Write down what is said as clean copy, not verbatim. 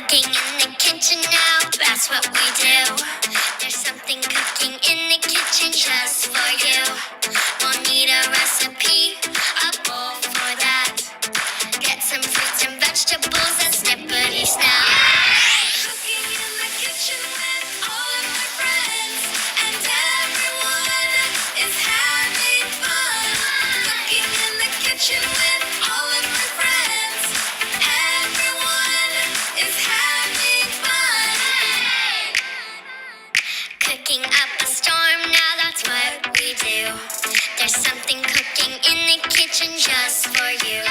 Cooking in the kitchen now, that's what we do. There's something cooking in the kitchen just for you. We'll need a recipe, a bowl for that. Get some fruits and vegetables and snippety snap. Cooking in the kitchen with all of my friends, and everyone is having fun. Cooking in the kitchen with all of my friends, everyone is having fun. Cooking up a storm, now that's what we do. There's something cooking in the kitchen just for you.